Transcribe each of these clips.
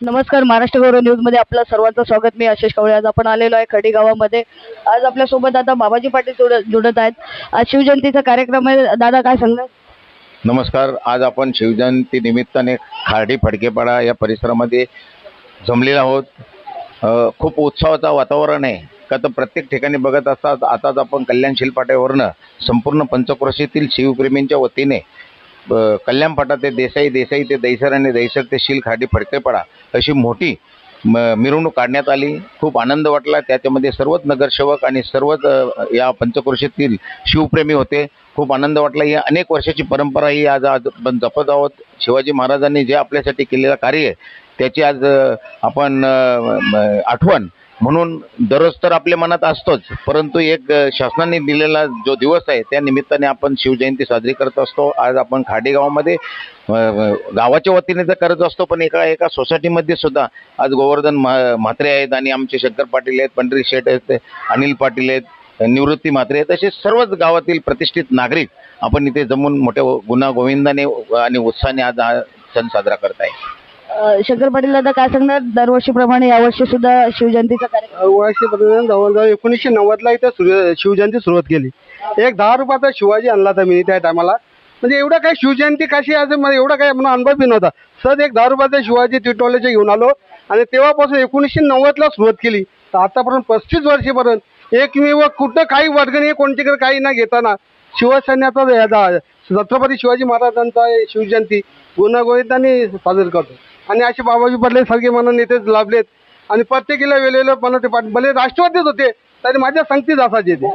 नमस्कार, महाराष्ट्र गौरव न्यूज मध्ये आपलं सर्वांचं स्वागत. मी आशिष कवळे. आज आपण आलेलो आहे खडी गावामध्ये. आज आपल्या सोबत आता बाबाजी पाटील जुळत आहेत. आज शिवजयंतीचा कार्यक्रम आहे. दादा काय सांगणार? नमस्कार. आज आपण शिवजयंती निमित्ताने खार्डी फडकेपाडा या परिसरामध्ये जमलेलो आहोत. खूप उत्साहाचं वातावरण आहे का तर प्रत्येक ठिकाणी बघत असतात. आताच आपण कल्याण शिलपाट्यावरनं संपूर्ण पंचक्रोशीतील शिवप्रेमींच्या वतीने कल्याण फाटा ते देसाई, देसाई ते दैसर आणि दैसर ते शील खार्डी फडकेपाडा अशी मोठी मिरवणूक काढण्यात आली. खूप आनंद वाटला. त्याच्यामध्ये सर्वच नगरसेवक आणि सर्वच या पंचक्रोशीतील शिवप्रेमी होते. खूप आनंद वाटला. ही अनेक वर्षाची परंपरा ही आज आपण जपत आहोत. शिवाजी महाराजांनी जे आपल्यासाठी केलेलं कार्य आहे त्याची आज आपण आठवण म्हणून दररोज तर आपल्या मनात असतोच, परंतु एक शासनाने दिलेला जो दिवस आहे त्या निमित्ताने आपण शिवजयंती साजरी करत असतो. आज आपण खाडी गावामध्ये गावाच्या वतीने तर करत असतो, पण एका सोसायटीमध्ये सुद्धा आज गोवर्धन म्हात्रे आहेत आणि आमचे शंकर पाटील आहेत, पंढरी शेठ आहेत, अनिल पाटील आहेत, निवृत्ती म्हात्रे आहेत, असे सर्वच गावातील प्रतिष्ठित नागरिक आपण इथे जमून मोठ्या गुण्यागोविंदाने आणि उत्साहाने आज हा सण साजरा करत आहे. शंकर पाटील दादा काय सांगणार? दरवर्षीप्रमाणे यावर्षी सुद्धा शिवजयंतीचा कार्यक्रम वर्षीपर्यंत जवळजवळ 1990ला इथं शिवजयंती सुरुवात केली. एक 10 रुपयाचा शिवाजी आणला होता मी त्या टायमाला. म्हणजे एवढं काही शिवजयंती कशी आज मला एवढा काही मला अनुभव बी नव्हता. सहज एक 10 रुपयाचा शिवाजी टिटोलेचे घेऊन आलो आणि तेव्हापासून 1990ला सुरुवात केली तर आतापर्यंत 35 वर्षीपर्यंत एकमेव कुठं काही वर्गणी कोणतीकडे काही न घेताना शिवसैन्याचा छत्रपती शिवाजी महाराजांचा शिवजयंती गुण्यागोविंदाने साजरी करतो. आणि असे बाबाजी पाटील सारखे मला नेतेच लाभलेत आणि प्रत्येकीला वेळेला मला ते भले राष्ट्रवादीच होते तरी माझ्या संगतीच असायचे ते.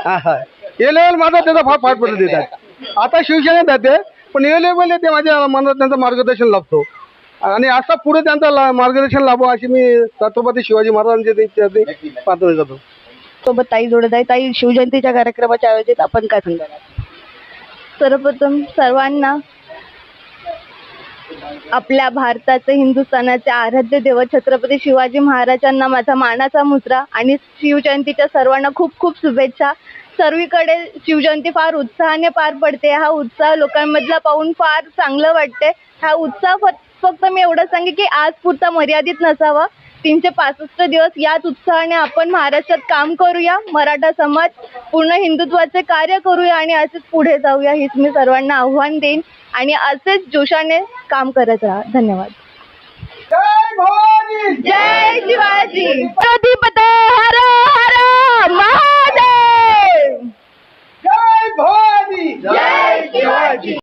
हा हा हे लेवल माझा त्याचा फार पाठपट देतात. आता शिवसेनेत जाते पण हे लेवल ते माझ्या मनात त्यांचं मार्गदर्शन लाभतो आणि असं पुढे त्यांचं मार्गदर्शन लाभो अशी मी छत्रपती शिवाजी महाराजांचे प्रार्थना करतो. सोबत ताई जोडत आहे. ताई, शिवजयंतीच्या कार्यक्रमाच्या आयोजित आपण काय सांगणार? सर्वप्रथम सर्वांना आपल्या भारताचे, हिंदुस्थानाचे आराध्य दैवत छत्रपती शिवाजी महाराजांना माझा मानाचा मुजरा आणि शिवजयंतीच्या सर्वांना खूप खूप शुभेच्छा. सर्वीकडे शिवजयंती फार उत्साहाने पार पडते. हा उत्साह लोकांमधला पाहून फार चांगलं वाटते. हा उत्साह फक्त मी एवढं सांगेन की आज पुरता मर्यादित नसावा. 365 दिवस याच उत्साहाने आपण महाराष्ट्रात काम करूया. मराठा समाज पूर्ण हिंदुत्वाचे कार्य करूया आणि असेच पुढे जाऊया हीच मी सर्वांना आव्हान देईन आणि असेच जोशाने काम करत राहा. धन्यवाद. जय भवानी, जय शिवाजी. प्रतिपते हर हर महादेव. जय भवानी, जय शिवाजी.